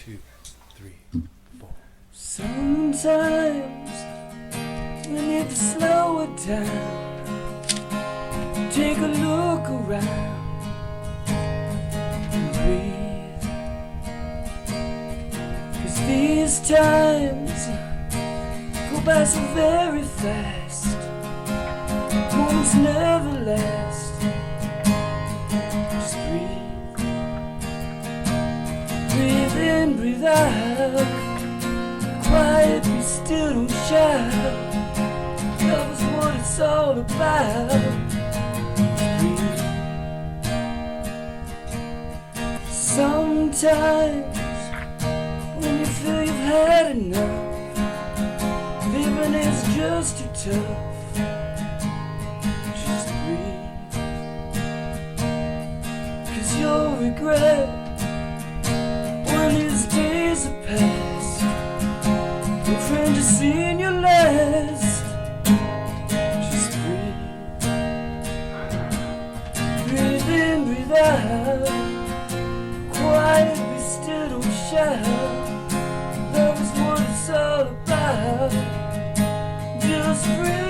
2, 3, 4. Sometimes we need to slow it down. Take a look around and breathe. 'Cause these times go by so very fast. Moments never last. Just breathe. Breathe in, breathe out. Quiet, be still, don't shout. Love is what it's all about. Breathe. Sometimes when you feel you've had enough, living is just too tough. Just breathe. 'Cause you'll regret when these days are past. Your friend just seen your last. Just breathe. Breathe in, breathe out. Quiet, be still, don't shout. Love is what it's all about. Just breathe.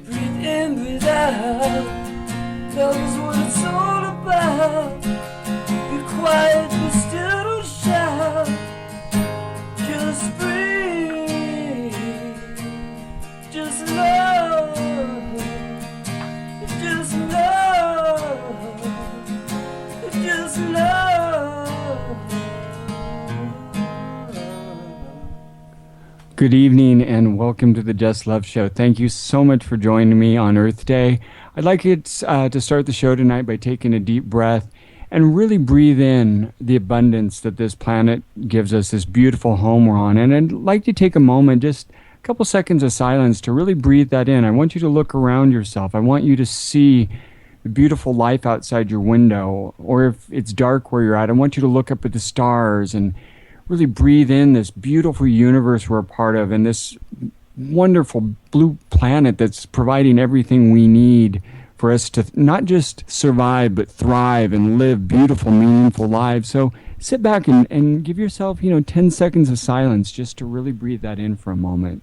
Breathe in, breathe out. Love is what it's all about. Be quiet, be still, don't shout. Just breathe. Just love. Just love. Just love. Good evening and welcome to the Just Love Show. Thank you so much for joining me on Earth Day. I'd like it to start the show tonight by taking a deep breath and really breathe in the abundance that this planet gives us, this beautiful home we're on. And I'd like to take a moment, just a couple seconds of silence to really breathe that in. I want you to look around yourself. I want you to see the beautiful life outside your window. Or if it's dark where you're at, I want you to look up at the stars and really breathe in this beautiful universe we're a part of and this wonderful blue planet that's providing everything we need for us to not just survive but thrive and live beautiful, meaningful lives. So sit back and give yourself, 10 seconds of silence just to really breathe that in for a moment.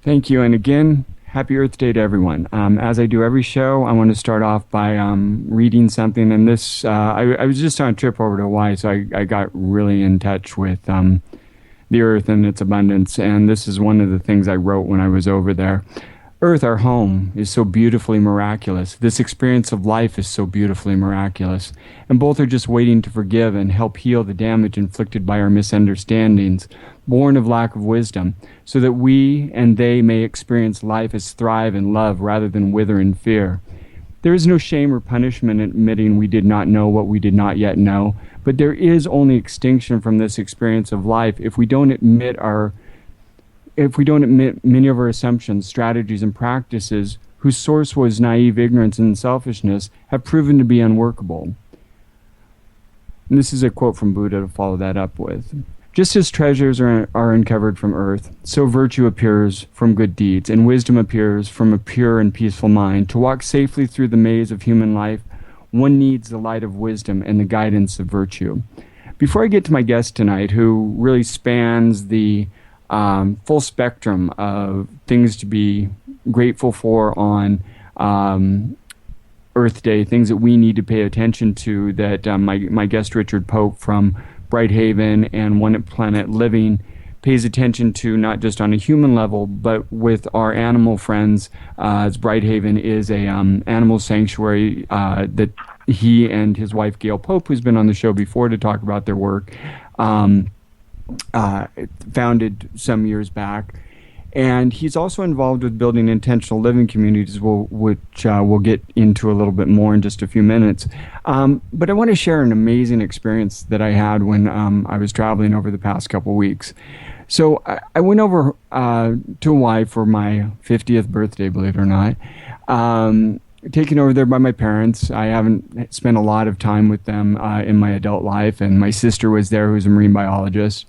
Thank you. And again, happy Earth Day to everyone. As I do every show, I want to start off by reading something. And this, I was just on a trip over to Hawaii, so I got really in touch with the earth and its abundance. And this is one of the things I wrote when I was over there. Earth, our home, is so beautifully miraculous. This experience of life is so beautifully miraculous. And both are just waiting to forgive and help heal the damage inflicted by our misunderstandings, born of lack of wisdom, so that we and they may experience life as thrive and love rather than wither in fear. There is no shame or punishment in admitting we did not know what we did not yet know, but there is only extinction from this experience of life if we don't admit many of our assumptions, strategies, and practices whose source was naive ignorance and selfishness have proven to be unworkable. And this is a quote from Buddha to follow that up with. Just as treasures are uncovered from earth, so virtue appears from good deeds, and wisdom appears from a pure and peaceful mind. To walk safely through the maze of human life, one needs the light of wisdom and the guidance of virtue. Before I get to my guest tonight, who really spans the full spectrum of things to be grateful for on Earth Day, things that we need to pay attention to, that my guest Richard Pope from Brighthaven and One Planet Living pays attention to, not just on a human level, but with our animal friends, as Brighthaven is a animal sanctuary that he and his wife Gail Pope, who's been on the show before to talk about their work, founded some years back. And he's also involved with building intentional living communities, which we'll get into a little bit more in just a few minutes. But I want to share an amazing experience that I had when I was traveling over the past couple weeks. So I went over to Hawaii for my 50th birthday, believe it or not. Taken over there by my parents. I haven't spent a lot of time with them in my adult life, and my sister was there, who's a marine biologist.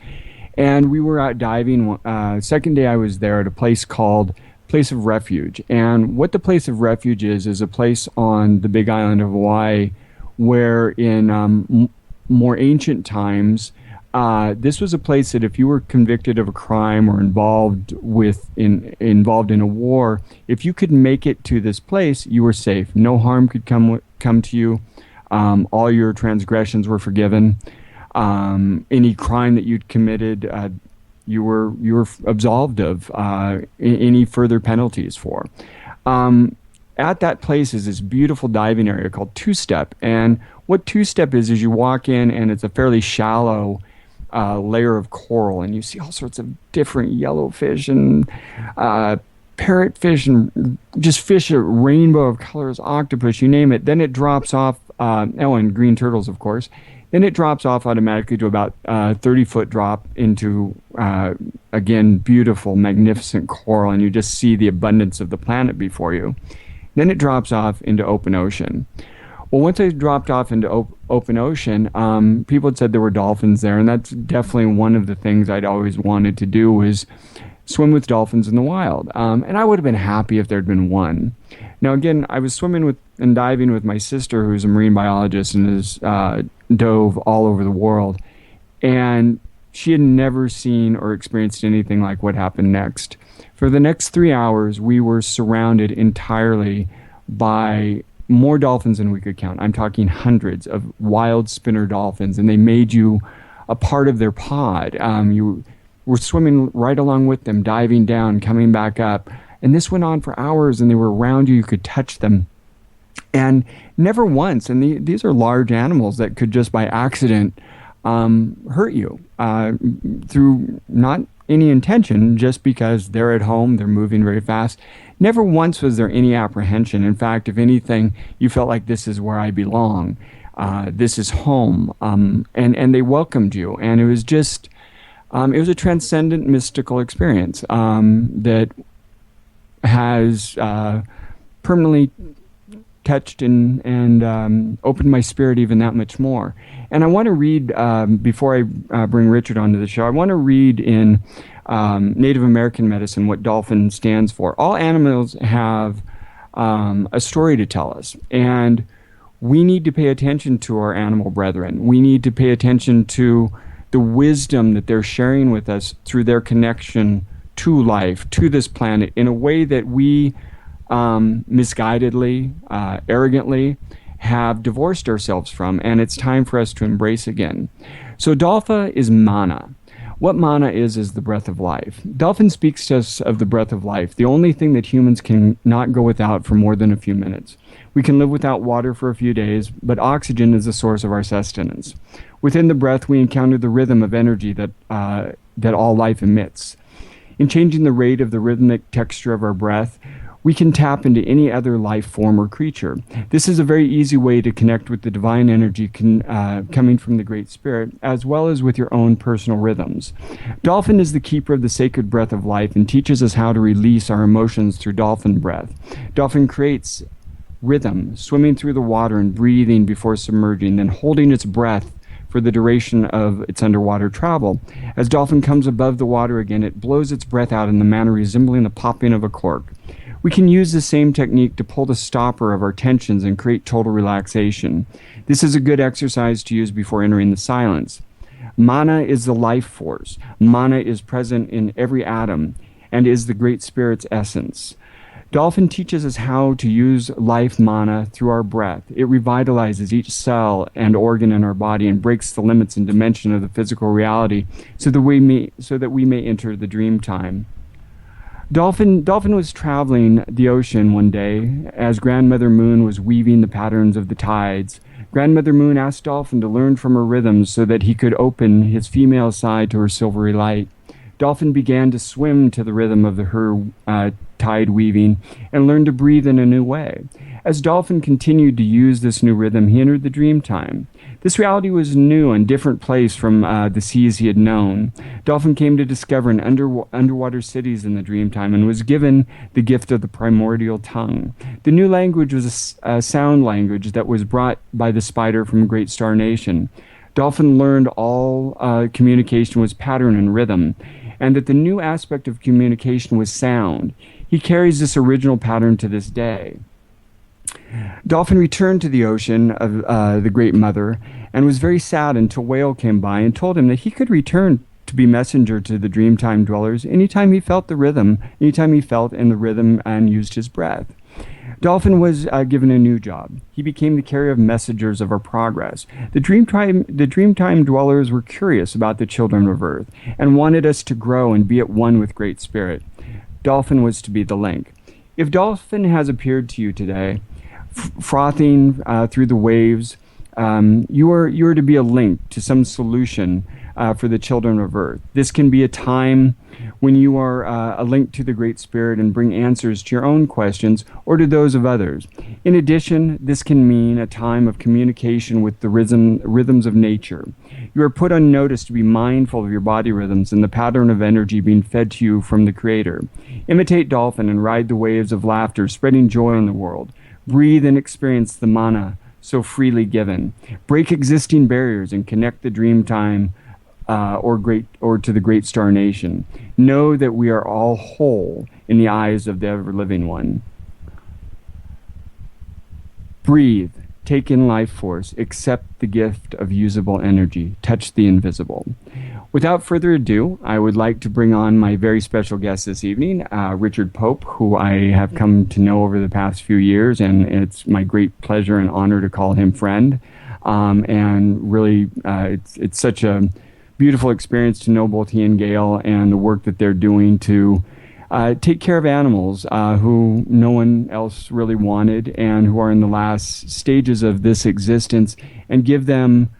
And we were out diving. Second day I was there at a place called Place of Refuge. And what the Place of Refuge is a place on the Big Island of Hawaii where in more ancient times, this was a place that if you were convicted of a crime or involved in a war, if you could make it to this place, you were safe. No harm could come to you. All your transgressions were forgiven. Any crime that you'd committed, you were absolved of any further penalties for. At that place is this beautiful diving area called Two Step, and what Two Step is you walk in and it's a fairly shallow layer of coral, and you see all sorts of different yellowfish and parrotfish and just fish, a rainbow of colors, octopus, you name it. Then it drops off, and green turtles, of course. Then it drops off automatically to about 30-foot drop into, again, beautiful, magnificent coral, and you just see the abundance of the planet before you. Then it drops off into open ocean. Well, once I dropped off into open ocean, people had said there were dolphins there, and that's definitely one of the things I'd always wanted to do was swim with dolphins in the wild. And I would have been happy if there'd been one. Now, again, I was swimming with and diving with my sister, who's a marine biologist and has dove all over the world, and she had never seen or experienced anything like what happened next. For the next 3 hours, we were surrounded entirely by more dolphins than we could count. I'm talking hundreds of wild spinner dolphins, and they made you a part of their pod. You were swimming right along with them, diving down, coming back up. And this went on for hours, and they were around you. You could touch them. And never once, and these are large animals that could just by accident hurt you through not any intention, just because they're at home, they're moving very fast. Never once was there any apprehension. In fact, if anything, you felt like this is where I belong. This is home. And they welcomed you. And it was just, it was a transcendent mystical experience that has permanently touched and opened my spirit even that much more. And I want to read, before I bring Richard onto the show, I want to read in Native American medicine what dolphin stands for. All animals have a story to tell us, and we need to pay attention to our animal brethren. We need to pay attention to the wisdom that they're sharing with us through their connection to life, to this planet, in a way that we misguidedly, arrogantly have divorced ourselves from, and it's time for us to embrace again. So Dolpha is mana. What mana is the breath of life. Dolphin speaks to us of the breath of life, the only thing that humans can not go without for more than a few minutes. We can live without water for a few days, but oxygen is the source of our sustenance. Within the breath, we encounter the rhythm of energy that all life emits. In changing the rate of the rhythmic texture of our breath, we can tap into any other life form or creature. This is a very easy way to connect with the divine energy coming from the Great Spirit, as well as with your own personal rhythms. Dolphin is the keeper of the sacred breath of life and teaches us how to release our emotions through dolphin breath. Dolphin creates rhythm, swimming through the water and breathing before submerging, then holding its breath for the duration of its underwater travel. As dolphin comes above the water again, it blows its breath out in the manner resembling the popping of a cork. We can use the same technique to pull the stopper of our tensions and create total relaxation. This is a good exercise to use before entering the silence. Mana is the life force. Mana is present in every atom and is the Great Spirit's essence. Dolphin teaches us how to use life mana through our breath. It revitalizes each cell and organ in our body and breaks the limits and dimension of the physical reality so that we may enter the dream time. Dolphin was traveling the ocean one day as Grandmother Moon was weaving the patterns of the tides. Grandmother Moon asked Dolphin to learn from her rhythms so that he could open his female side to her silvery light. Dolphin began to swim to the rhythm of her tide weaving and learned to breathe in a new way. As Dolphin continued to use this new rhythm, he entered the dream time. This reality was new and different place from the seas he had known. Dolphin came to discover an underwater cities in the dream time and was given the gift of the primordial tongue. The new language was a sound language that was brought by the spider from Great Star Nation. Dolphin learned all communication was pattern and rhythm, and that the new aspect of communication was sound. He carries this original pattern to this day. Dolphin returned to the ocean of the Great Mother and was very sad until Whale came by and told him that he could return to be messenger to the Dreamtime dwellers anytime he felt the rhythm, anytime he felt in the rhythm and used his breath. Dolphin was given a new job. He became the carrier of messengers of our progress. The Dreamtime dwellers were curious about the children of Earth and wanted us to grow and be at one with Great Spirit. Dolphin was to be the link. If Dolphin has appeared to you today, frothing through the waves, you are to be a link to some solution for the children of Earth. This can be a time when you are a link to the Great Spirit and bring answers to your own questions or to those of others. In addition, this can mean a time of communication with the rhythms of nature. You are put on notice to be mindful of your body rhythms and the pattern of energy being fed to you from the Creator. Imitate Dolphin and ride the waves of laughter, spreading joy in the world. Breathe and experience the mana so freely given. Break existing barriers and connect the dream time or to the Great Star Nation. Know that we are all whole in the eyes of the ever-living one. Breathe. Take in life force. Accept the gift of usable energy. Touch the invisible. Without further ado, I would like to bring on my very special guest this evening, Richard Pope, who I have come to know over the past few years, and it's my great pleasure and honor to call him friend. And really, it's such a beautiful experience to know both he and Gail and the work that they're doing to take care of animals who no one else really wanted and who are in the last stages of this existence, and give them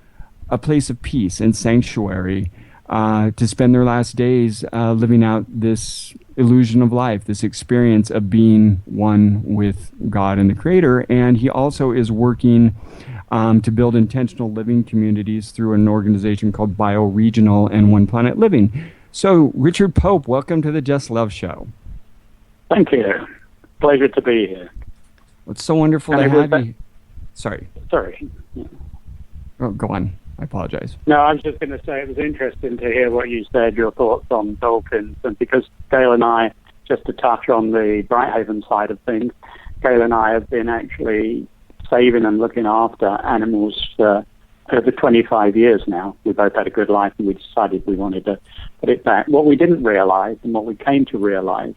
a place of peace and sanctuary to spend their last days living out this illusion of life, this experience of being one with God and the Creator. And he also is working to build intentional living communities through an organization called Bioregional and One Planet Living. So, Richard Pope, welcome to the Just Love Show. Thank you. Pleasure to be here. It's so wonderful to have you. Sorry. Oh, go on. I apologize. No, I was just going to say it was interesting to hear what you said, your thoughts on dolphins, and because Gail and I, just to touch on the Brighthaven side of things, Gail and I have been actually saving and looking after animals for over 25 years now. We both had a good life and we decided we wanted to put it back. What we didn't realize and what we came to realize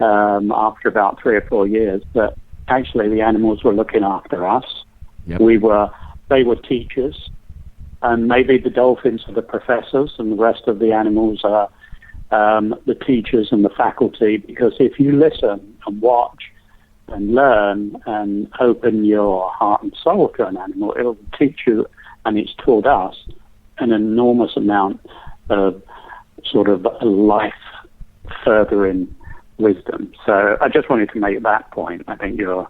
after about 3 or 4 years, that actually the animals were looking after us. Yep. They were teachers, and maybe the dolphins are the professors and the rest of the animals are the teachers and the faculty, because if you listen and watch and learn and open your heart and soul to an animal, it'll teach you, and it's taught us, an enormous amount of sort of life furthering wisdom. So I just wanted to make that point. I think you're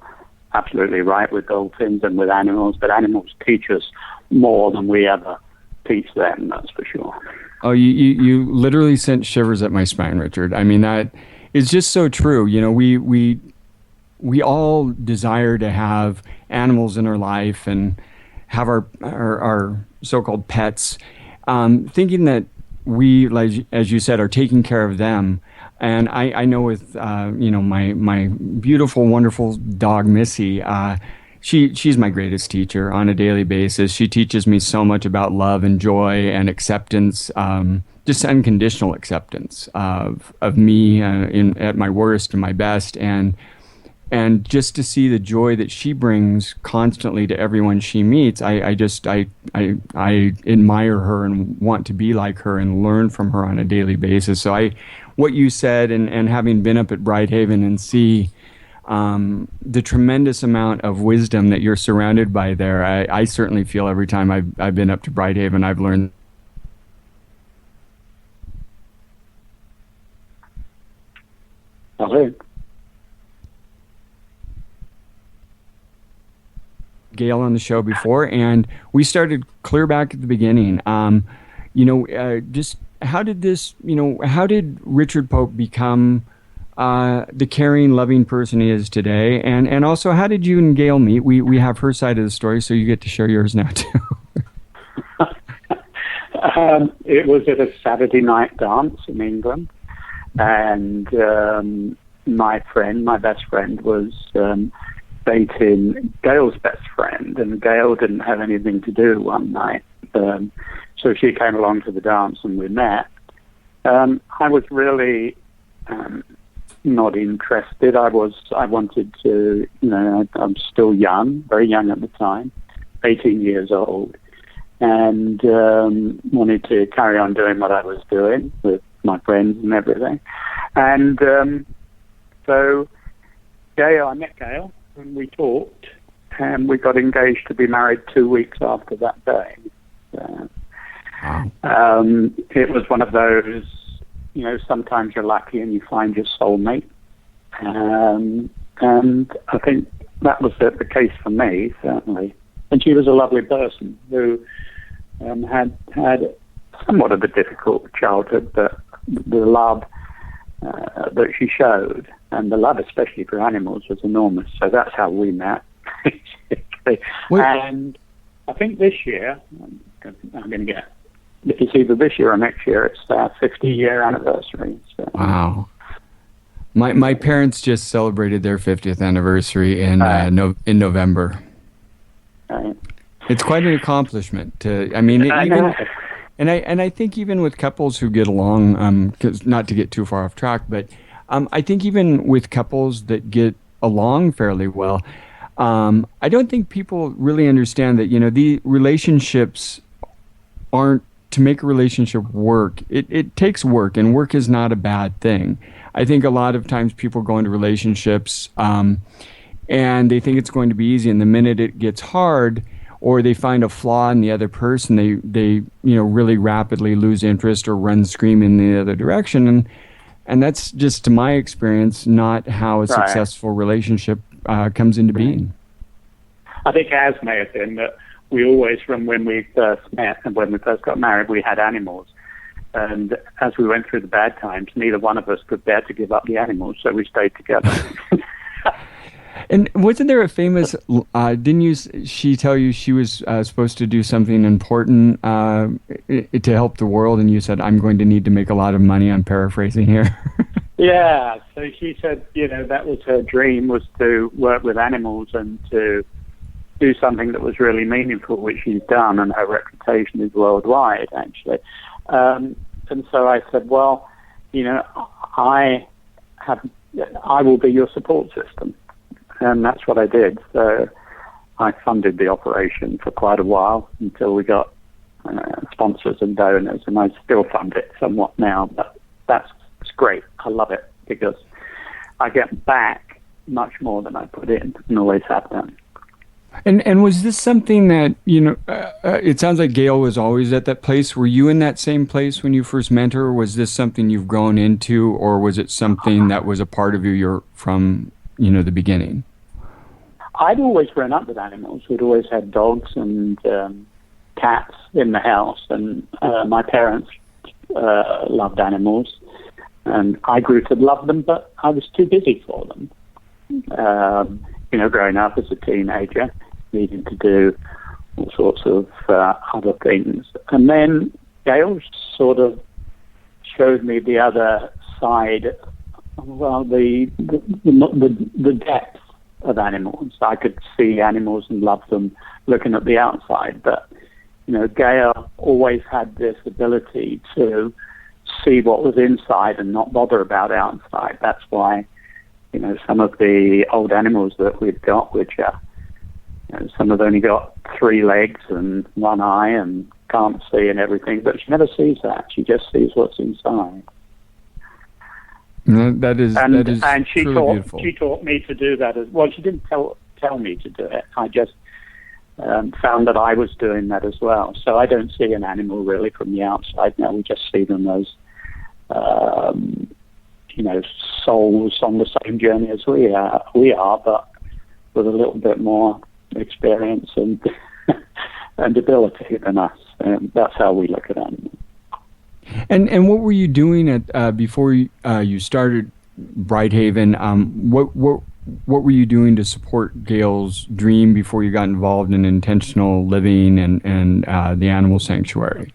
absolutely right with dolphins and with animals, but animals teach us more than we ever teach them, that's for sure. Oh, you literally sent shivers up my spine, Richard. I mean, that is just so true. You know, we all desire to have animals in our life and have our so-called pets, thinking that we, like, as you said, are taking care of them. And I know with my beautiful, wonderful dog Missy, she's my greatest teacher on a daily basis. She teaches me so much about love and joy and acceptance, just unconditional acceptance of me at my worst and my best, and just to see the joy that she brings constantly to everyone she meets, I admire her and want to be like her and learn from her on a daily basis. So what you said, and having been up at Brighthaven and see the tremendous amount of wisdom that you're surrounded by there, I certainly feel every time I've been up to Brighthaven, I've learned. Okay. Gail on the show before, and we started clear back at the beginning. Just how did how did Richard Pope become the caring, loving person he is today? And also, how did you and Gail meet? We have her side of the story, so you get to share yours now, too. It was at a Saturday night dance in England, and my best friend, was dating Gail's best friend, and Gail didn't have anything to do one night. So she came along to the dance and we met. I was really not interested. I wanted to, I'm still young, very young at the time, 18 years old, and wanted to carry on doing what I was doing with my friends and everything. And so I met Gail, and we talked, and we got engaged to be married 2 weeks after that day. It was one of those, sometimes you're lucky and you find your soulmate. And I think that was the case for me, certainly. And she was a lovely person who had somewhat of a difficult childhood, but the love that she showed, and the love especially for animals, was enormous. So that's how we met. And I think this year, I'm going to get, it's either this year or next year, it's our 50-year anniversary. So. Wow. My parents just celebrated their 50th anniversary in November. It's quite an accomplishment. I think even with couples who get along, 'cause not to get too far off track, but I think even with couples that get along fairly well, I don't think people really understand that, the relationships aren't, to make a relationship work, it takes work, and work is not a bad thing. I think a lot of times people go into relationships and they think it's going to be easy, and the minute it gets hard, or they find a flaw in the other person, they really rapidly lose interest or run screaming in the other direction. And that's just, to my experience, not how a successful relationship comes into being. I think ours may have been that we always, from when we first met and when we first got married, we had animals. And as we went through the bad times, neither one of us could bear to give up the animals, so we stayed together. And wasn't there a famous, she tell you she was supposed to do something important to help the world, and you said, I'm going to need to make a lot of money? I'm paraphrasing here. Yeah, so she said, that was her dream, was to work with animals and to do something that was really meaningful, which she's done, and her reputation is worldwide, actually. And so I said, well, I will be your support system. And that's what I did. So I funded the operation for quite a while until we got sponsors and donors, and I still fund it somewhat now. But that's great. I love it because I get back much more than I put in, and always have done. And was this something that, it sounds like Gail was always at that place. Were you in that same place when you first met her, or was this something you've grown into, or was it something that was a part of you from the beginning? I'd always grown up with animals. We'd always had dogs and cats in the house, and my parents loved animals, and I grew to love them, but I was too busy for them. Growing up as a teenager, needing to do all sorts of other things. And then Gail sort of showed me the other side, the depth of animals. I could see animals and love them looking at the outside, but Gail always had this ability to see what was inside and not bother about outside. That's why some of the old animals that we've got, which are, some have only got 3 legs and 1 eye and can't see and everything, but she never sees that. She just sees what's inside. That is she truly beautiful. She taught me to do that as well. She didn't tell me to do it. I just found that I was doing that as well. So I don't see an animal really from the outside now. We just see them as souls on the same journey as we are, but with a little bit more experience and and ability than us. And that's how we look at animals. And what were you doing at before you started Brighthaven? What were you doing to support Gail's dream before you got involved in intentional living and the animal sanctuary?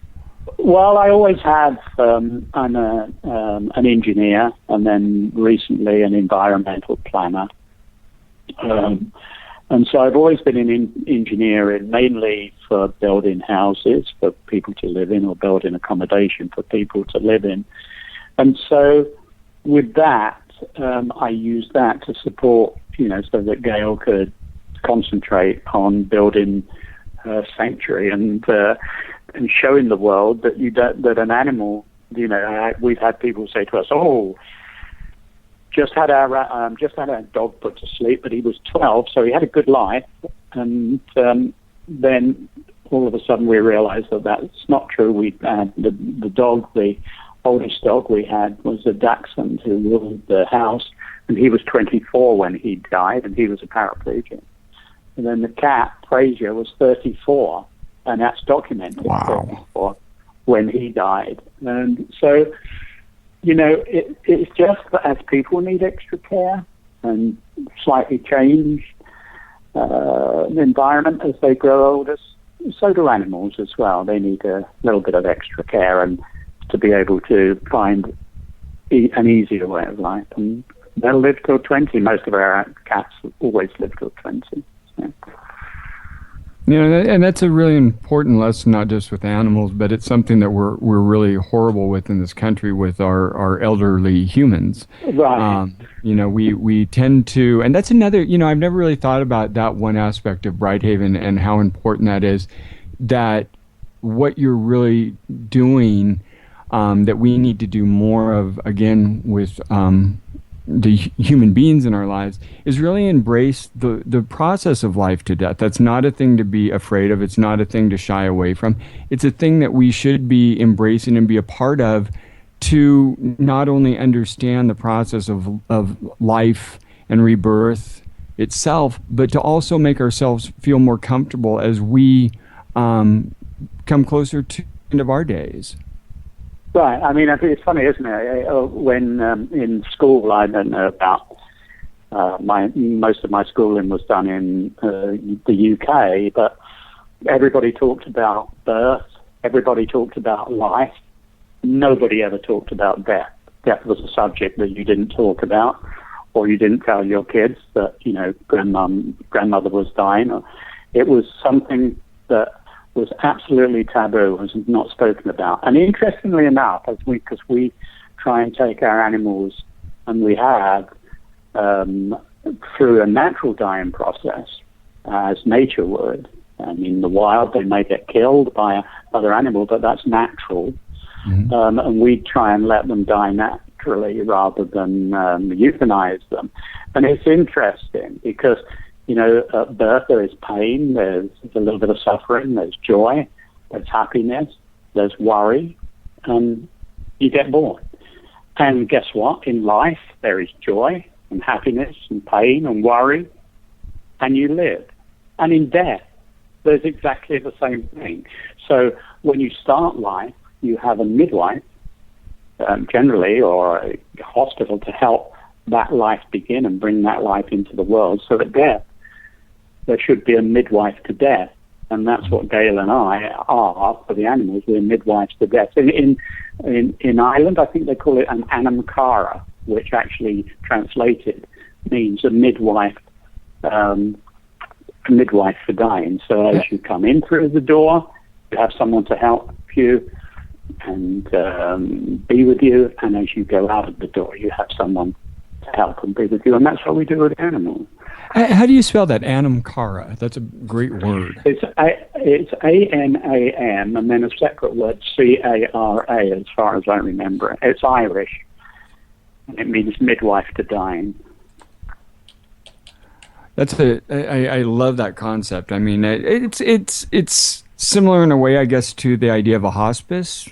Well, I always have. I'm an engineer, and then recently an environmental planner. And so I've always been in engineering, mainly for building houses for people to live in or building accommodation for people to live in. And so with that, I used that to support, so that Gail could concentrate on building her sanctuary and showing the world that that an animal, we've had people say to us, "Oh, just had our dog put to sleep, but he was 12, so he had a good life." And then all of a sudden we realized that that's not true. We had the dog, the oldest dog we had was a Dachshund who ruled the house, and he was 24 when he died, and he was a paraplegic. And then the cat, Frazier, was 34, and that's documented. Wow. 34 when he died. And so, it's just that as people need extra care and slightly changed environment as they grow older, so do animals as well. They need a little bit of extra care and to be able to find an easier way of life. And they'll live till 20. Most of our cats always live till 20. So. And that's a really important lesson, not just with animals, but it's something that we're really horrible with in this country with our elderly humans. Right. We tend to, and that's another, I've never really thought about that one aspect of Brighthaven and how important that is, that what you're really doing, that we need to do more of, again, with the human beings in our lives, is really embrace the process of life to death. That's not a thing to be afraid of. It's not a thing to shy away from. It's a thing that we should be embracing and be a part of, to not only understand the process of life and rebirth itself, but to also make ourselves feel more comfortable as we come closer to the end of our days. Right. I mean, it's funny, isn't it? When in school, I don't know about most of my schooling was done in the UK, but everybody talked about birth. Everybody talked about life. Nobody ever talked about death. Death was a subject that you didn't talk about, or you didn't tell your kids that grandmother was dying. It was something that was absolutely taboo, was not spoken about. And interestingly enough, because we try and take our animals, and we have, through a natural dying process, as nature would. I mean, in the wild, they may get killed by another animal, but that's natural. Mm-hmm. And we try and let them die naturally rather than euthanize them. And it's interesting because at birth there is pain, there's a little bit of suffering, there's joy, there's happiness, there's worry, and you get born. And guess what? In life there is joy and happiness and pain and worry, and you live. And in death there's exactly the same thing. So when you start life, you have a midwife, generally, or a hospital to help that life begin and bring that life into the world. So at death, there should be a midwife to death, and that's what Gail and I are for the animals. We're midwives to death. In Ireland, I think they call it an anam cara, which actually translated means a midwife for dying. So as you come in through the door, you have someone to help you and be with you, and as you go out of the door, you have someone to help and be with you, and that's what we do with animals. How do you spell that, anam cara? That's a great word. It's A-N-A-M, and then a separate word, C-A-R-A, as far as I remember. It's Irish, and it means midwife to dying. I love that concept. I mean, it's similar in a way, I guess, to the idea of a hospice,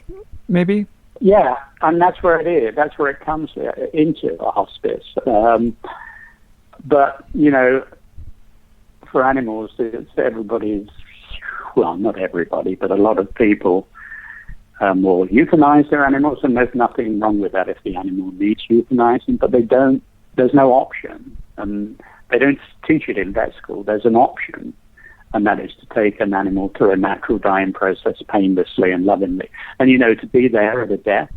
maybe? Yeah, and that's where it is. That's where it comes into a hospice. But, for animals, everybody's, well, not everybody, but a lot of people will euthanize their animals, and there's nothing wrong with that if the animal needs euthanizing, but there's no option. And they don't teach it in vet school. There's an option, and that is to take an animal through a natural dying process painlessly and lovingly. And, to be there at a death,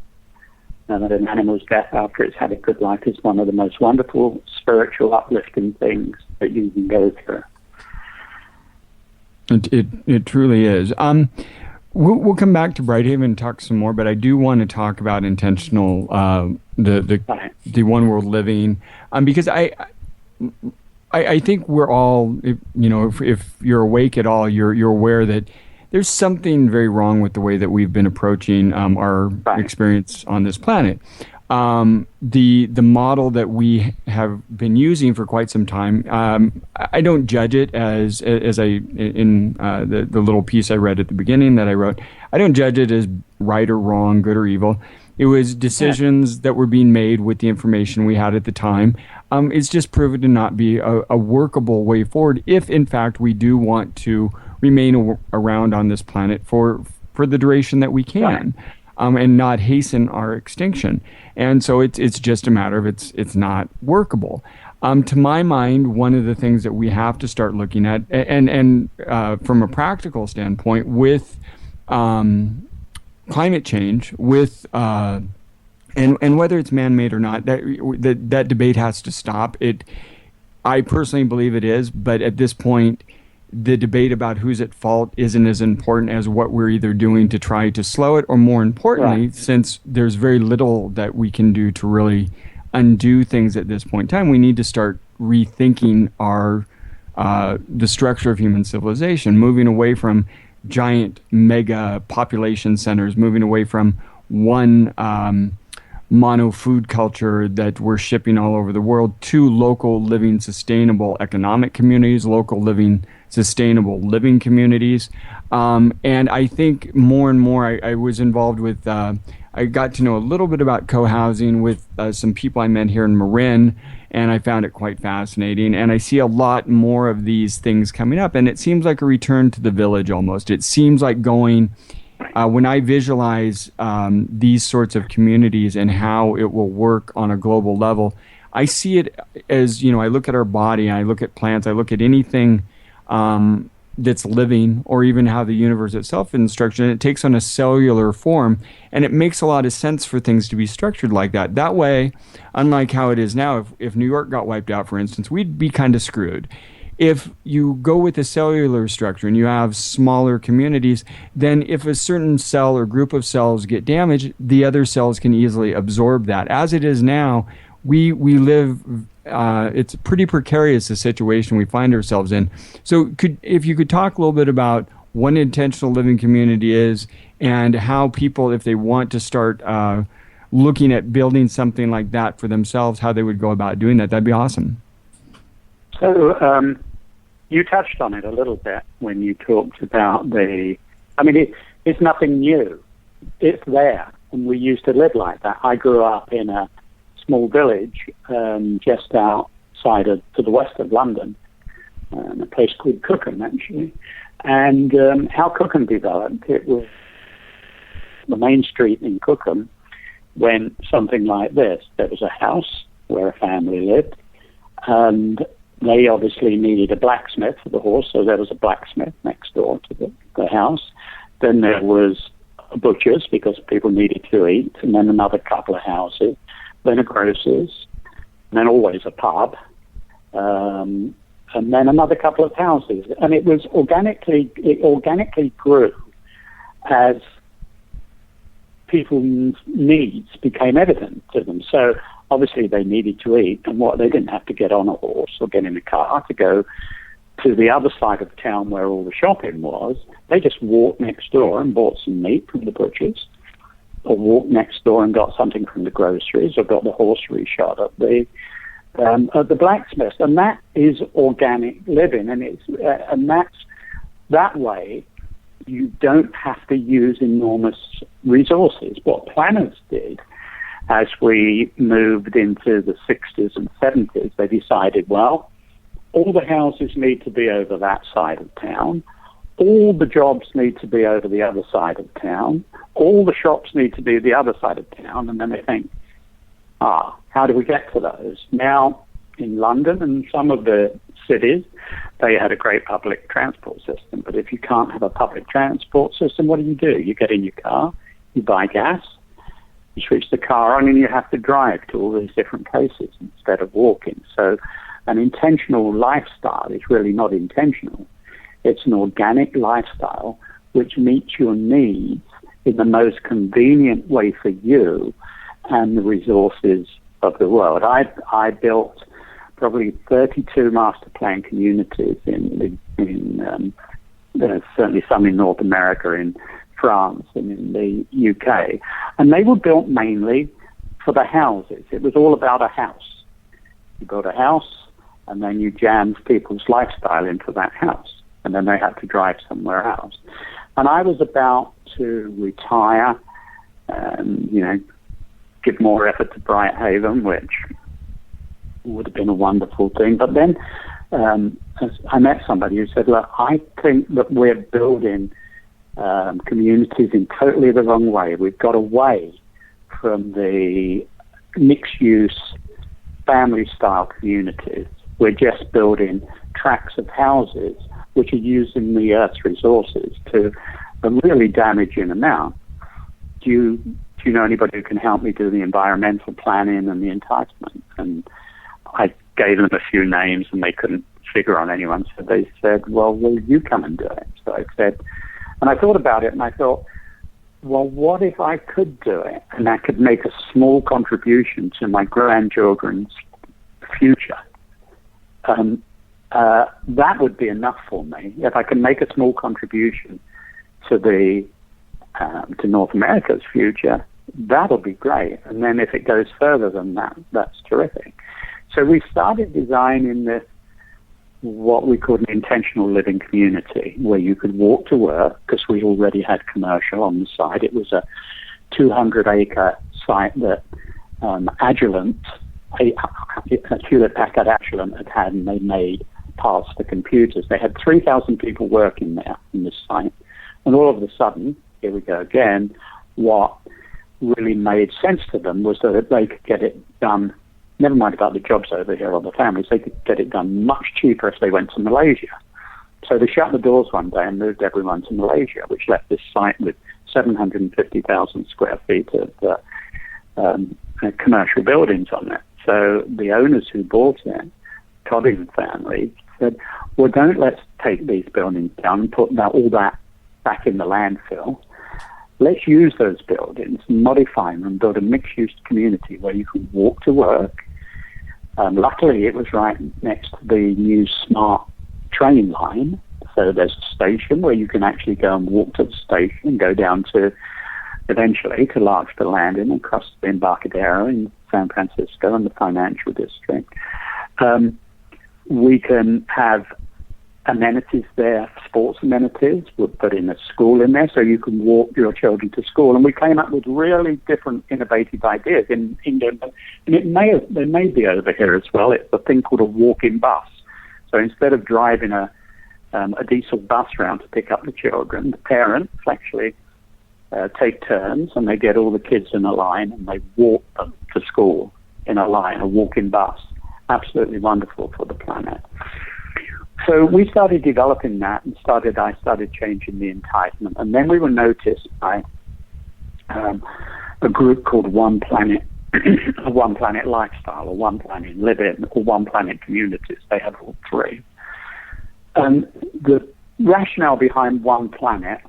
and at an animal's death after it's had a good life, is one of the most wonderful, spiritual, uplifting things that you can go through. It truly is. We'll come back to Brighthaven and talk some more, but I do want to talk about intentional, the one world living, because I think we're all, if you're awake at all, you're aware that there's something very wrong with the way that we've been approaching our experience on this planet. The model that we have been using for quite some time, I don't judge it as in the little piece I read at the beginning that I wrote. I don't judge it as right or wrong, good or evil. It was decisions that were being made with the information we had at the time. It's just proven to not be a workable way forward if, in fact, we do want to remain around on this planet for the duration that we can. And not hasten our extinction. And so it's just a matter of it's not workable. To my mind, one of the things that we have to start looking at, and from a practical standpoint, with climate change, with and whether it's man-made or not, that debate has to stop. I personally believe it is, but at this point, the debate about who's at fault isn't as important as what we're either doing to try to slow it, or more importantly, since there's very little that we can do to really undo things at this point in time, we need to start rethinking the structure of human civilization, moving away from giant mega population centers, moving away from one mono food culture that we're shipping all over the world to local living sustainable economic communities, local living sustainable living communities. And I think more and more I was involved with, I got to know a little bit about co-housing with some people I met here in Marin, and I found it quite fascinating. And I see a lot more of these things coming up, and it seems like a return to the village almost. It seems like going, when I visualize these sorts of communities and how it will work on a global level, I see it as, I look at our body, I look at plants, I look at anything that's living, or even how the universe itself is structured, and it takes on a cellular form, and it makes a lot of sense for things to be structured like that. That way, unlike how it is now, if New York got wiped out, for instance, we'd be kind of screwed. If you go with a cellular structure and you have smaller communities, then if a certain cell or group of cells get damaged, the other cells can easily absorb that. As it is now, we live, it's pretty precarious, the situation we find ourselves in. So if you could talk a little bit about what an intentional living community is, and how people, if they want to start looking at building something like that for themselves, how they would go about doing that, that'd be awesome. So you touched on it a little bit when you talked about it's nothing new. It's there, and we used to live like that. I grew up in a small village just outside to the west of London, a place called Cookham, actually. And how Cookham developed, it was the main street in Cookham went something like this. There was a house where a family lived, and they obviously needed a blacksmith for the horse, so there was a blacksmith next door to the house. Then there was a butcher's, because people needed to eat, and then another couple of houses, then a grocer's, and then always a pub, and then another couple of houses. And it organically grew as people's needs became evident to them. So obviously they needed to eat, and they didn't have to get on a horse or get in a car to go to the other side of town where all the shopping was. They just walked next door and bought some meat from the butcher's, or walked next door and got something from the groceries, or got the horse reshod at the blacksmith. And that is organic living, and that's that way. You don't have to use enormous resources. What planners did, as we moved into the 60s and 70s, they decided, well, all the houses need to be over that side of town. All the jobs need to be over the other side of town. All the shops need to be the other side of town. And then they think, how do we get to those? Now, in London and some of the cities, they had a great public transport system. But if you can't have a public transport system, what do? You get in your car, you buy gas, you switch the car on, and you have to drive to all these different places instead of walking. So an intentional lifestyle is really not intentional. It's an organic lifestyle which meets your needs in the most convenient way for you and the resources of the world. I built probably 32 master plan communities certainly some in North America, in France, and in the UK. And they were built mainly for the houses. It was all about a house. You built a house, and then you jammed people's lifestyle into that house, and then they had to drive somewhere else. And I was about to retire and, give more effort to Brighthaven, which would have been a wonderful thing. But then I met somebody who said, look, I think that we're building communities in totally the wrong way. We've got away from the mixed-use family-style communities. We're just building tracts of houses which are using the Earth's resources to a really damaging amount. Do you know anybody who can help me do the environmental planning and the entitlement? And I gave them a few names, and they couldn't figure on anyone, so they said, well, will you come and do it? So I said, and I thought about it, and I thought, well, what if I could do it, and I could make a small contribution to my grandchildren's future? That would be enough for me. If I can make a small contribution to North America's future, that'll be great. And then if it goes further than that, that's terrific. So we started designing this, what we called an intentional living community, where you could walk to work, because we already had commercial on the side. It was a 200-acre site that Agilent, Hewlett-Packard Agilent had, and they made parts for computers. They had 3,000 people working there in this site. And all of a sudden, here we go again, what really made sense to them was that they could get it done, never mind about the jobs over here or the families, they could get it done much cheaper if they went to Malaysia. So they shut the doors one day and moved everyone to Malaysia, which left this site with 750,000 square feet of commercial buildings on it. So the owners who bought it, Codding family, said, well, let's take these buildings down and put all that back in the landfill. Let's use those buildings, modify them, and build a mixed-use community where you can walk to work. Luckily, it was right next to the new smart train line. So there's a station where you can actually go and walk to the station and go down to, eventually, to Larkspur Landing and cross the Embarcadero in San Francisco and the financial district. We can have amenities there, sports amenities. We'll put in a school in there so you can walk your children to school. And we came up with really different, innovative ideas in England. And they may be over here as well. It's a thing called a walk-in bus. So instead of driving a diesel bus round to pick up the children, the parents actually take turns, and they get all the kids in a line, and they walk them to school in a line, a walk-in bus. Absolutely wonderful for the planet. So we started developing that, and I started changing the entitlement. And then we were noticed by a group called One Planet, One Planet Lifestyle, or One Planet Living, or One Planet Communities. They have all three. And the rationale behind One Planet,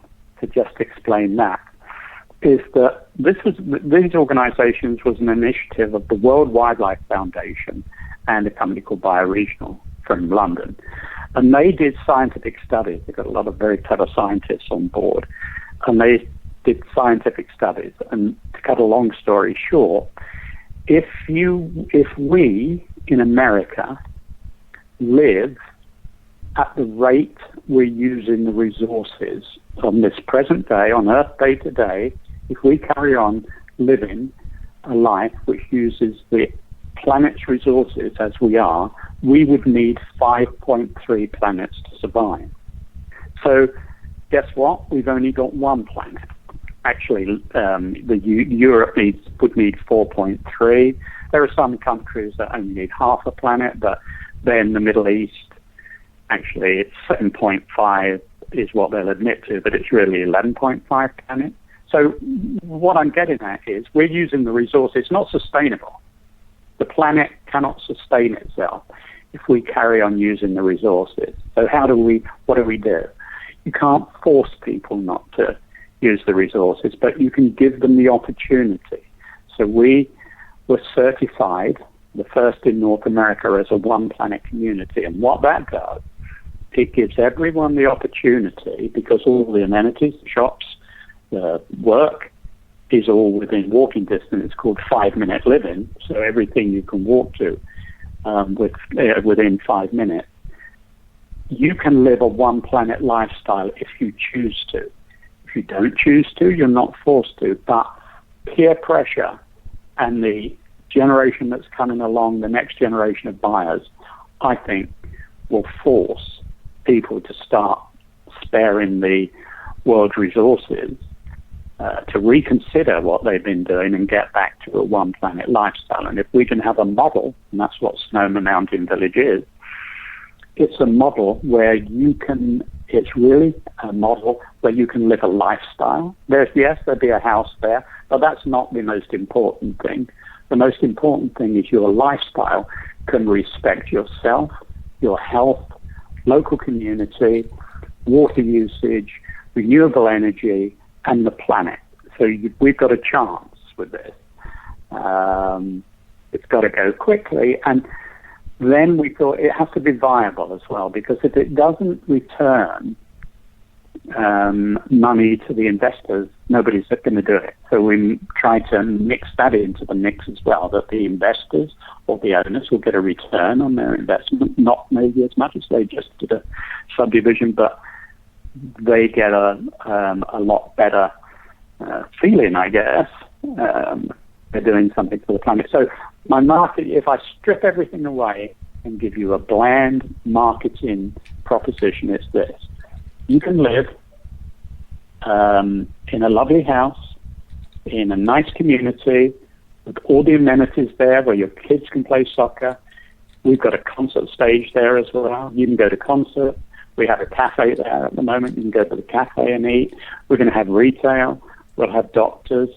to just explain that, is that these organizations was an initiative of the World Wildlife Foundation and a company called Bioregional from London. And they did scientific studies. They got a lot of very clever scientists on board. And they did scientific studies. And to cut a long story short, if we in America live at the rate we're using the resources on this present day, on Earth Day today, if we carry on living a life which uses the planet's resources as we are, we would need 5.3 planets to survive. So guess what? We've only got one planet. Actually, Europe would need 4.3. There are some countries that only need half a planet, but then the Middle East, actually, it's 7.5 is what they'll admit to, but it's really 11.5 planets. So what I'm getting at is we're using the resource. It's not sustainable. The planet cannot sustain itself if we carry on using the resources. So what do we do? You can't force people not to use the resources, but you can give them the opportunity. So we were certified, the first in North America, as a one-planet community. And what that does, it gives everyone the opportunity, because all the amenities, the shops, the work, is all within walking distance. It's called 5-minute living, so everything you can walk to within 5 minutes. You can live a one-planet lifestyle if you choose to. If you don't choose to, you're not forced to. But peer pressure and the generation that's coming along, the next generation of buyers, I think will force people to start sparing the world's resources, to reconsider what they've been doing and get back to a one-planet lifestyle. And if we can have a model, and that's what Sonoma Mountain Village is, it's a model where it's really a model where you can live a lifestyle. There'll be a house there, but that's not the most important thing. The most important thing is your lifestyle can respect yourself, your health, local community, water usage, renewable energy, and the planet. So we've got a chance with this. It's got to go quickly. And then we thought it has to be viable as well, because if it doesn't return money to the investors, nobody's going to do it. So we try to mix that into the mix as well, that the investors or the owners will get a return on their investment, not maybe as much as they just did a subdivision, but they get a lot better feeling, I guess. They're doing something for the planet. So my market, if I strip everything away and give you a bland marketing proposition, it's this. You can live in a lovely house, in a nice community, with all the amenities there where your kids can play soccer. We've got a concert stage there as well. You can go to concert. We have a cafe there at the moment. You can go to the cafe and eat. We're going to have retail. We'll have doctors.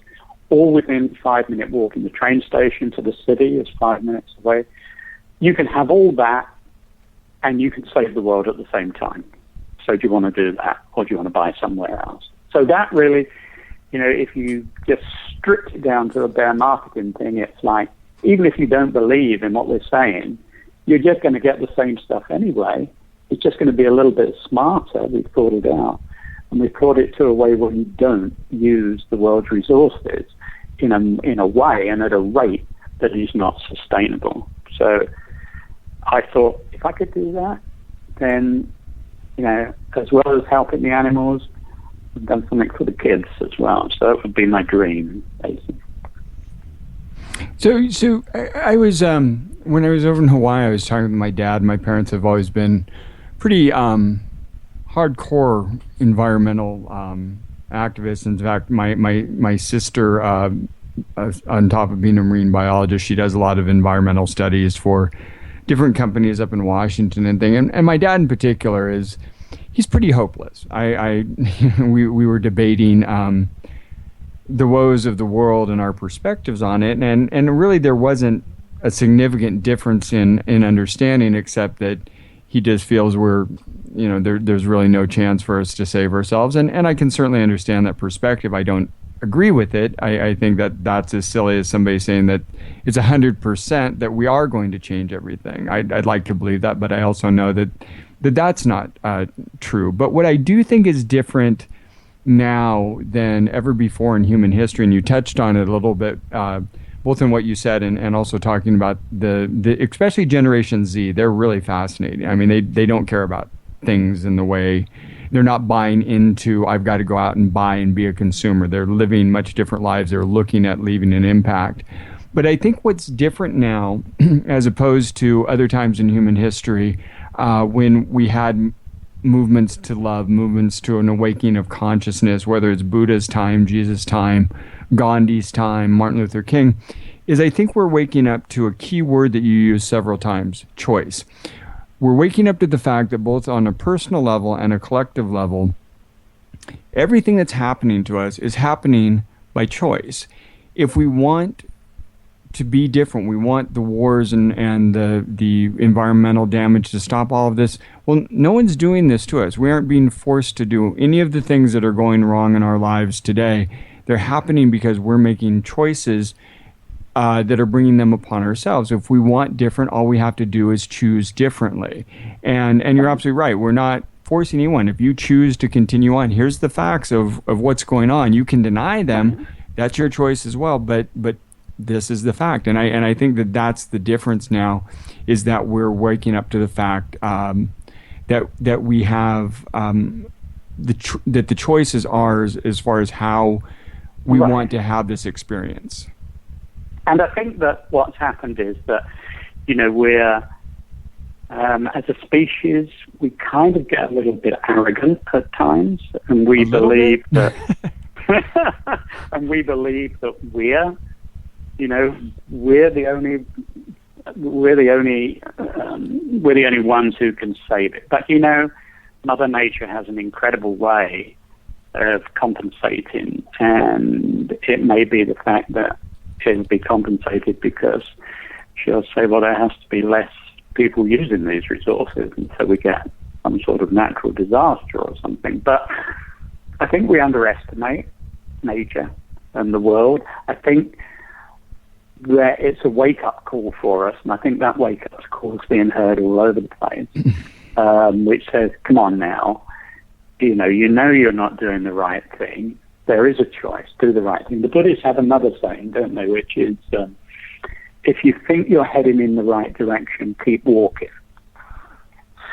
All within 5-minute walk. In the train station to the city is 5 minutes away. You can have all that, and you can save the world at the same time. So do you want to do that, or do you want to buy somewhere else? So that really, if you just stripped it down to a bare marketing thing, it's like, even if you don't believe in what we're saying, you're just going to get the same stuff anyway. It's just going to be a little bit smarter. We've thought it out. And we've brought it to a way where you don't use the world's resources in a way and at a rate that is not sustainable. So I thought, if I could do that, then, as well as helping the animals, I've done something for the kids as well. So that would be my dream, basically. So I was, when I was over in Hawaii, I was talking with my dad. My parents have always been pretty hardcore environmental activists. In fact, my sister, on top of being a marine biologist, she does a lot of environmental studies for different companies up in Washington and things. And my dad in particular he's pretty hopeless. We were debating the woes of the world and our perspectives on it, and really there wasn't a significant difference in understanding, except that he just feels there's really no chance for us to save ourselves, and I can certainly understand that perspective. I don't agree with it. I think that's as silly as somebody saying that it's 100% that we are going to change everything. I'd like to believe that, but I also know that that's not true. But what I do think is different now than ever before in human history, and you touched on it a little bit, both in what you said and also talking about the especially Generation Z. They're really fascinating. I mean, they don't care about things in the way, they're not buying into, I've got to go out and buy and be a consumer. They're living much different lives. They're looking at leaving an impact. But I think what's different now, as opposed to other times in human history, when we had movements to love, movements to an awakening of consciousness, whether it's Buddha's time, Jesus' time, Gandhi's time, Martin Luther King, is I think we're waking up to a key word that you use several times, choice. We're waking up to the fact that both on a personal level and a collective level, everything that's happening to us is happening by choice. If we want to be different, we want the wars and the environmental damage to stop all of this. Well, no one's doing this to us. We aren't being forced to do any of the things that are going wrong in our lives today. They're happening because we're making choices that are bringing them upon ourselves. If we want different, all we have to do is choose differently. And you're absolutely right. We're not forcing anyone. If you choose to continue on, here's the facts of what's going on. You can deny them. That's your choice as well. But this is the fact. And I think that that's the difference now, is that we're waking up to the fact that we have that the choice is ours as far as how we want to have this experience. And I think that what's happened is that, we're, as a species, we kind of get a little bit arrogant at times, and we believe that, we're the only ones who can save it. But Mother Nature has an incredible way of compensating, and it may be the fact that it'll be compensated because she'll say, well, there has to be less people using these resources, and so we get some sort of natural disaster or something. But I think we underestimate nature and the world. I think that it's a wake-up call for us, and I think that wake-up call is being heard all over the place, which says, come on now, you know you're not doing the right thing. There is a choice, do the right thing. The Buddhists have another saying, don't they, which is, if you think you're heading in the right direction, keep walking.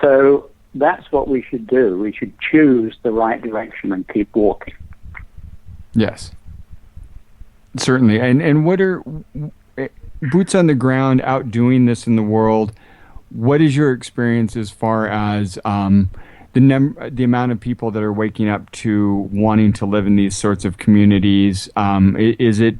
So that's what we should do. We should choose the right direction and keep walking. Yes, certainly. And what are boots on the ground out doing this in the world? What is your experience as far as the amount of people that are waking up to wanting to live in these sorts of communities? Is it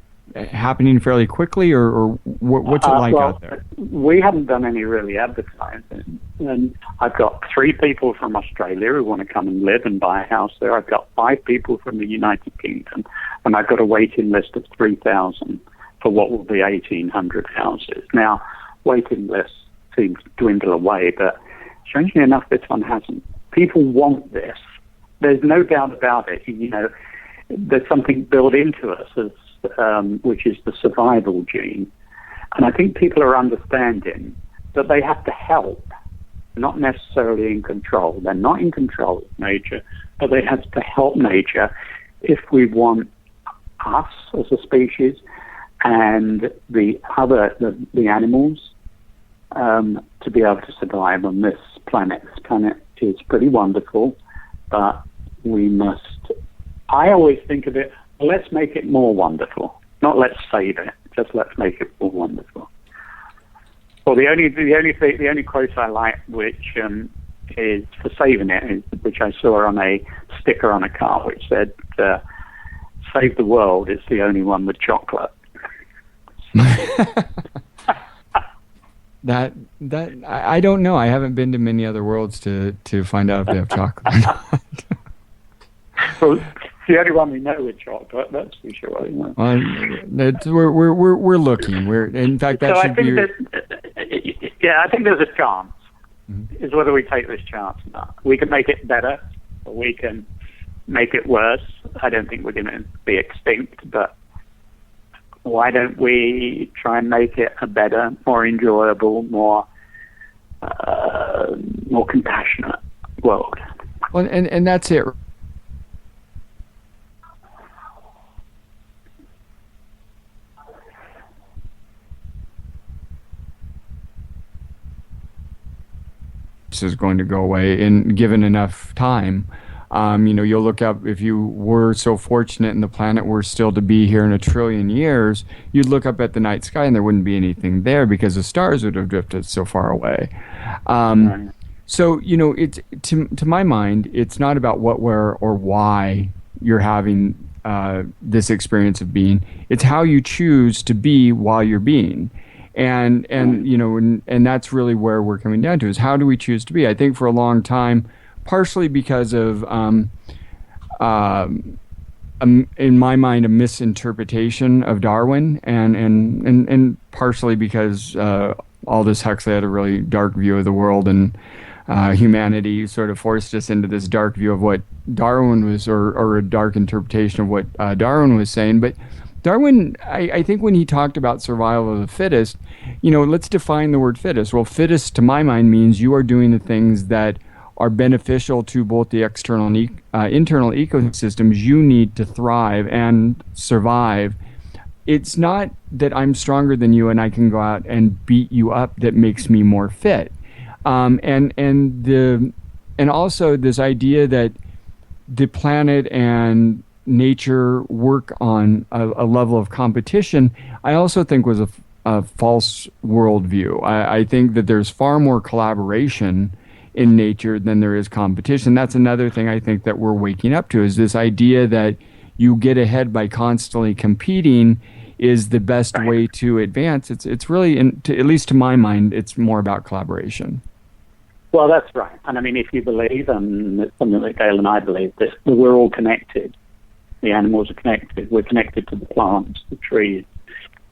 happening fairly quickly, or what's it like out there? We haven't done any really advertising, and I've got 3 people from Australia who want to come and live and buy a house there. I've got 5 people from the United Kingdom, and I've got a waiting list of 3,000 for what will be 1,800 houses. Now, waiting lists seem to dwindle away, but strangely enough, this one hasn't. People want this. There's no doubt about it. There's something built into us which is the survival gene. And I think people are understanding that they have to help, not necessarily in control. They're not in control of nature, but they have to help nature if we want us as a species and the animals to be able to survive on this planet. This planet is pretty wonderful, but we must... I always think of it, let's make it more wonderful. Not let's save it, just let's make it more wonderful. Well, the only quote I like, which is for saving it, which I saw on a sticker on a car, which said, "Save the world, it's the only one with chocolate." That I don't know. I haven't been to many other worlds to find out if they have chocolate or not. Well, it's the only one we know with chocolate, that's for sure. We're looking. In fact, that should be... I think there's a chance. Mm-hmm. Is whether we take this chance or not. We can make it better, or we can make it worse. I don't think we're going to be extinct, but why don't we try and make it a better, more enjoyable, more compassionate world? Well, and that's it. Is going to go away, and given enough time. You'll look up, if you were so fortunate and the planet were still to be here in 1 trillion years, you'd look up at the night sky and there wouldn't be anything there because the stars would have drifted so far away. Right. So, it's to my mind, it's not about what, where, or why you're having this experience of being. It's how you choose to be while you're being. And that's really where we're coming down to, is how do we choose to be? I think for a long time, partially because of, in my mind, a misinterpretation of Darwin, and partially because Aldous Huxley had a really dark view of the world, and humanity sort of forced us into this dark view of what Darwin was, or a dark interpretation of what Darwin was saying. But Darwin, I think when he talked about survival of the fittest, let's define the word fittest. Well, fittest to my mind means you are doing the things that are beneficial to both the external and internal ecosystems you need to thrive and survive. It's not that I'm stronger than you and I can go out and beat you up that makes me more fit. And also this idea that the planet and nature work on a level of competition, I also think was a false worldview. I think that there's far more collaboration in nature than there is competition. That's another thing I think that we're waking up to, is this idea that you get ahead by constantly competing is the best way to advance. It's really, at least to my mind, it's more about collaboration. Well, that's right. And I mean, if you believe, and it's something that Gail and I believe, that we're all connected. The animals are connected. We're connected to the plants, the trees.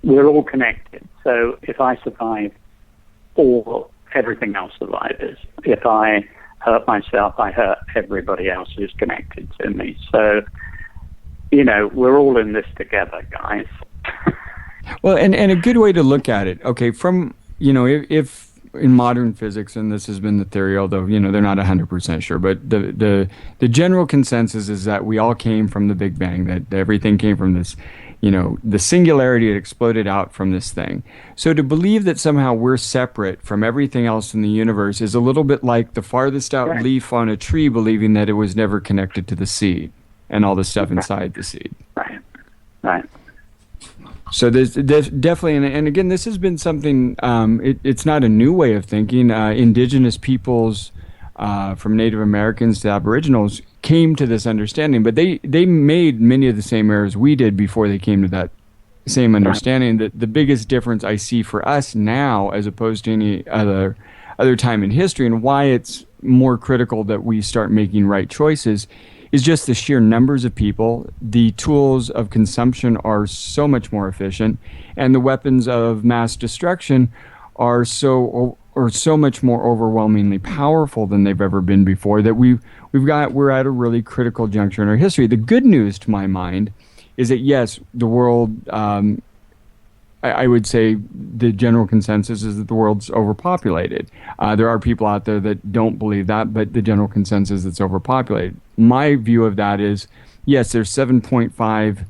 We're all connected. So if I survive, everything else survives. If I hurt myself, I hurt everybody else who's connected to me. So, we're all in this together, guys. Well, and a good way to look at it, okay, from, if in modern physics, and this has been the theory, although, they're not 100% sure, but the general consensus is that we all came from the Big Bang, that everything came from this, the singularity that exploded out from this thing. So to believe that somehow we're separate from everything else in the universe is a little bit like the farthest out leaf on a tree believing that it was never connected to the seed and all the stuff inside the seed. Right. So there's definitely, and again, this has been something, it's not a new way of thinking. Indigenous peoples, from Native Americans to Aboriginals, came to this understanding, but they made many of the same errors we did before they came to that same understanding. That the biggest difference I see for us now, as opposed to any other time in history, and why it's more critical that we start making right choices, is just the sheer numbers of people. The tools of consumption are so much more efficient, and the weapons of mass destruction are so much more overwhelmingly powerful than they've ever been before, that we're at a really critical juncture in our history. The good news, to my mind, is that yes, the world, I would say the general consensus is that the world's overpopulated. There are people out there that don't believe that, but the general consensus is it's overpopulated. My view of that is, yes, there's 7.5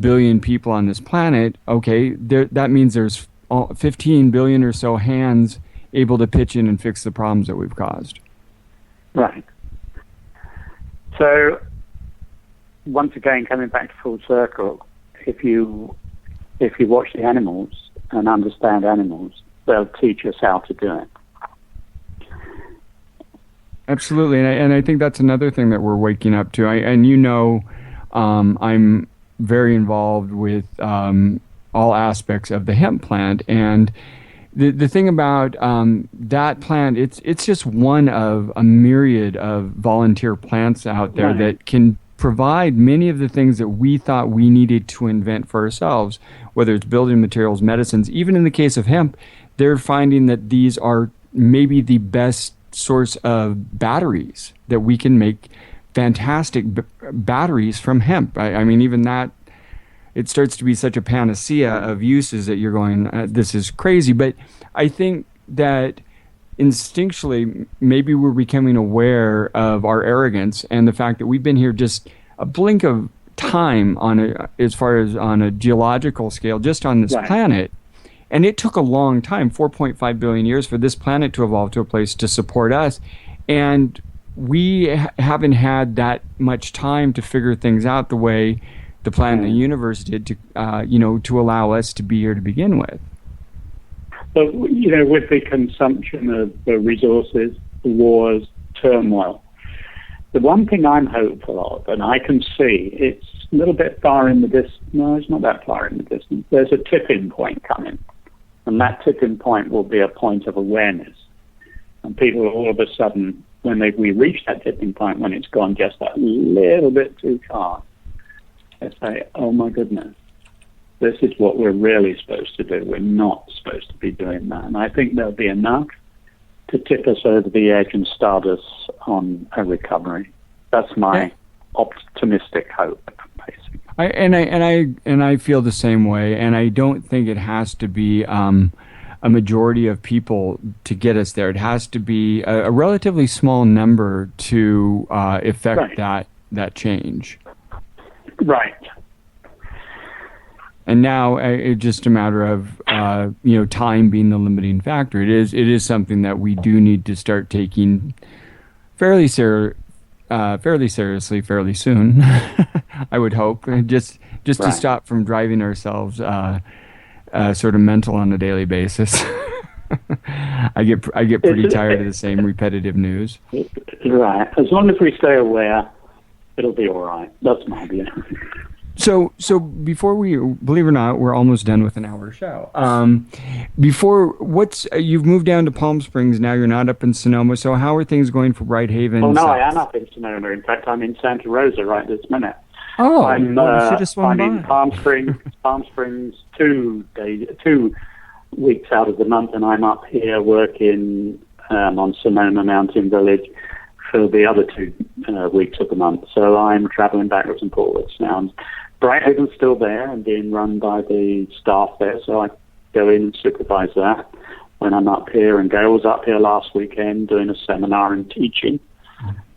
billion people on this planet. Okay, that means there's 15 billion or so hands able to pitch in and fix the problems that we've caused. Right. So, once again, coming back to full circle, if you watch the animals and understand animals, they'll teach us how to do it. Absolutely, and I think that's another thing that we're waking up to. I'm very involved with all aspects of the hemp plant, and the thing about that plant, it's just one of a myriad of volunteer plants out there that can provide many of the things that we thought we needed to invent for ourselves, whether it's building materials, medicines. Even in the case of hemp, they're finding that these are maybe the best source of batteries, that we can make fantastic batteries from hemp. I mean, even that, it starts to be such a panacea of uses that you're going, this is crazy. But I think that instinctually, maybe we're becoming aware of our arrogance and the fact that we've been here just a blink of time as far as on a geological scale, just on this planet. And it took a long time, 4.5 billion years, for this planet to evolve to a place to support us. And we haven't had that much time to figure things out the way the planet and the universe did to, to allow us to be here to begin with. But, with the consumption of resources, the wars, turmoil, the one thing I'm hopeful of, and I can see, it's a little bit far in the distance. No, it's not that far in the distance. There's a tipping point coming. And that tipping point will be a point of awareness. And people all of a sudden, when we reach that tipping point, when it's gone just a little bit too far, they say, oh my goodness, this is what we're really supposed to do. We're not supposed to be doing that. And I think there'll be enough to tip us over the edge and start us on a recovery. That's my optimistic hope, basically. I feel the same way, and I don't think it has to be a majority of people to get us there. It has to be a relatively small number to effect that change. Right. And now it's just a matter of time being the limiting factor. It is something that we do need to start taking fairly seriously fairly soon. I would hope, just to stop from driving ourselves sort of mental on a daily basis. I get pretty tired of the same repetitive news. Right. As long as we stay aware, it'll be all right. That's my view. So before we, believe it or not, we're almost done with an hour show. You've moved down to Palm Springs now. You're not up in Sonoma. So how are things going for Brighthaven? Oh no, I am up in Sonoma. In fact, I'm in Santa Rosa right this minute. Oh, I'm you should have swung by. in Palm Springs 2 weeks out of the month, and I'm up here working on Sonoma Mountain Village for the other 2 weeks of the month. So I'm traveling backwards and forwards now. And Brighthaven's still there and being run by the staff there, so I go in and supervise that when I'm up here. And Gail was up here last weekend doing a seminar and teaching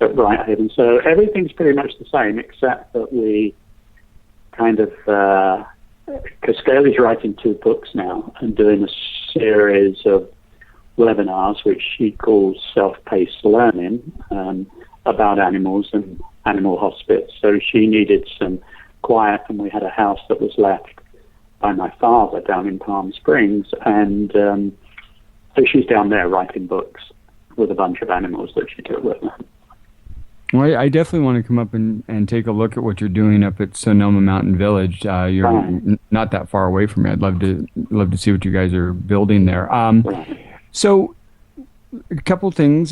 at Brighthaven. So everything's pretty much the same, except that we kind of, because Gail is writing 2 books now and doing a series of webinars, which she calls self-paced learning, about animals and animal hospice. So she needed some quiet, and we had a house that was left by my father down in Palm Springs, and so she's down there writing books with a bunch of animals that she took with her. Well, I definitely want to come up and take a look at what you're doing up at Sonoma Mountain Village. You're not that far away from me. I'd love to see what you guys are building there. So, a couple things.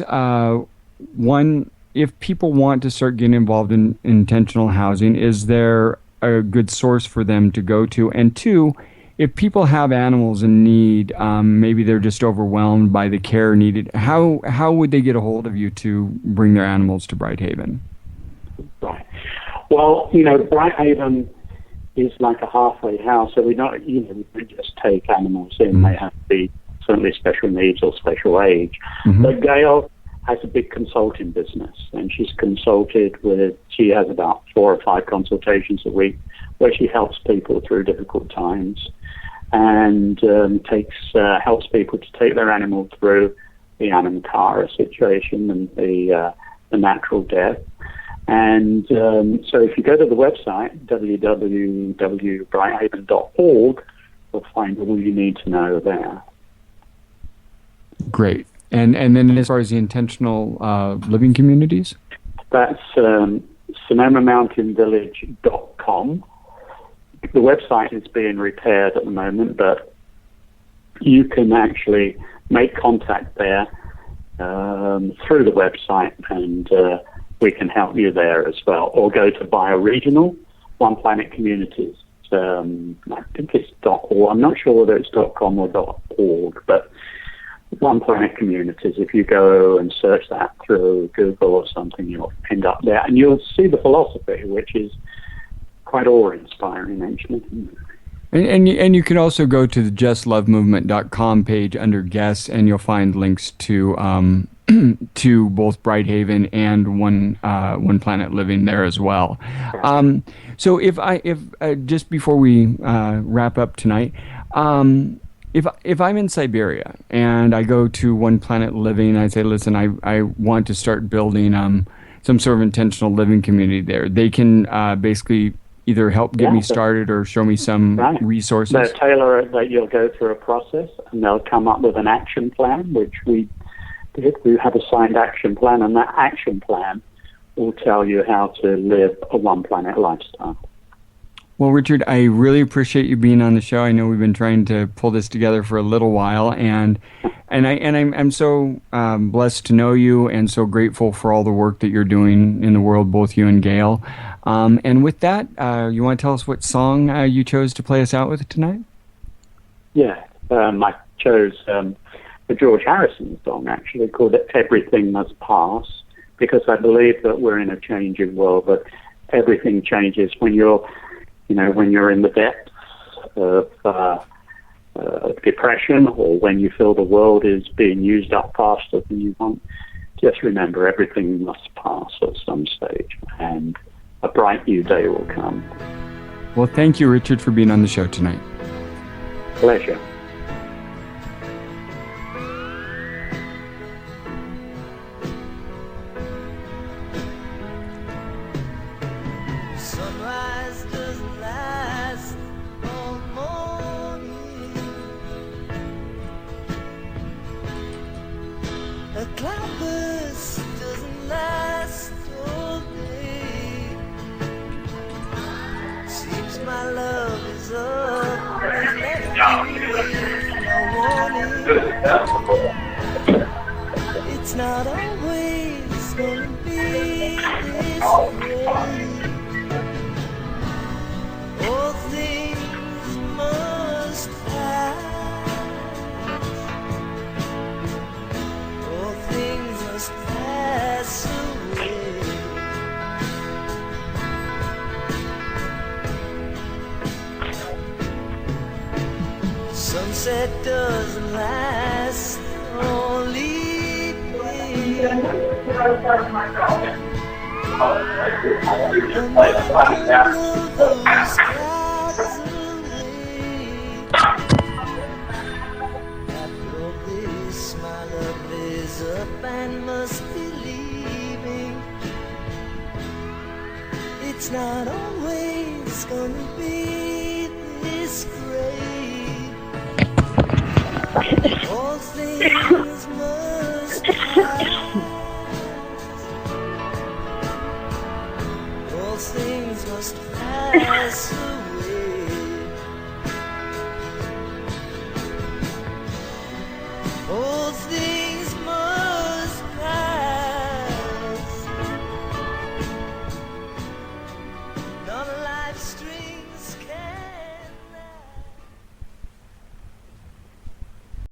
One, if people want to start getting involved in intentional housing, is there a good source for them to go to? And 2, if people have animals in need, maybe they're just overwhelmed by the care needed, how would they get a hold of you to bring their animals to Brighthaven? Right. Well, Brighthaven is like a halfway house, so we don't just take animals in. They have to be certainly special needs or special age. But Gail has a big consulting business, and she has about 4 or 5 consultations a week where she helps people through difficult times and helps people to take their animal through the animal situation and the natural death. And so if you go to the website, www.brighthaven.org, you'll find all you need to know there. Great. And then as far as the intentional living communities? That's SonomaMountainVillage.com. The website is being repaired at the moment, but you can actually make contact there through the website, and we can help you there as well. Or go to Bioregional, One Planet Communities. I think it's .org. I'm not sure whether it's .com or .org, but One Planet Communities, if you go and search that through Google or something, you'll end up there. And you'll see the philosophy, which is quite awe-inspiring, actually. And you can also go to the justlovemovement.com page under guests, and you'll find links to to both Brighthaven and One Planet Living there as well. So if just before we wrap up tonight, if I'm in Siberia and I go to One Planet Living, I say, listen, I want to start building some sort of intentional living community there. They can basically either help get me started or show me some resources. They'll tailor it, that you'll go through a process, and they'll come up with an action plan, which we did. We have a signed action plan, and that action plan will tell you how to live a One Planet lifestyle. Well, Richard, I really appreciate you being on the show. I know we've been trying to pull this together for a little while, and I'm so blessed to know you, and so grateful for all the work that you're doing in the world, both you and Gail. And with that, you want to tell us what song you chose to play us out with tonight? Yeah, I chose the George Harrison song, actually, called "Everything Must Pass," because I believe that we're in a changing world, but everything changes when you're in the depths of depression, or when you feel the world is being used up faster than you want. Just remember, everything must pass at some stage, and a bright new day will come. Well, thank you, Richard, for being on the show tonight. Pleasure. Sunrise doesn't last all morning. A cloudburst doesn't last all day. Seems my love is up and left me with no warning. It's not always gonna be this way. All things must pass. All things must pass away. Sunset doesn't last, only pain. Those clouds away. After all this, my love is up and must be leaving. It's not always gonna be this great. All things must pass. All things must pass away.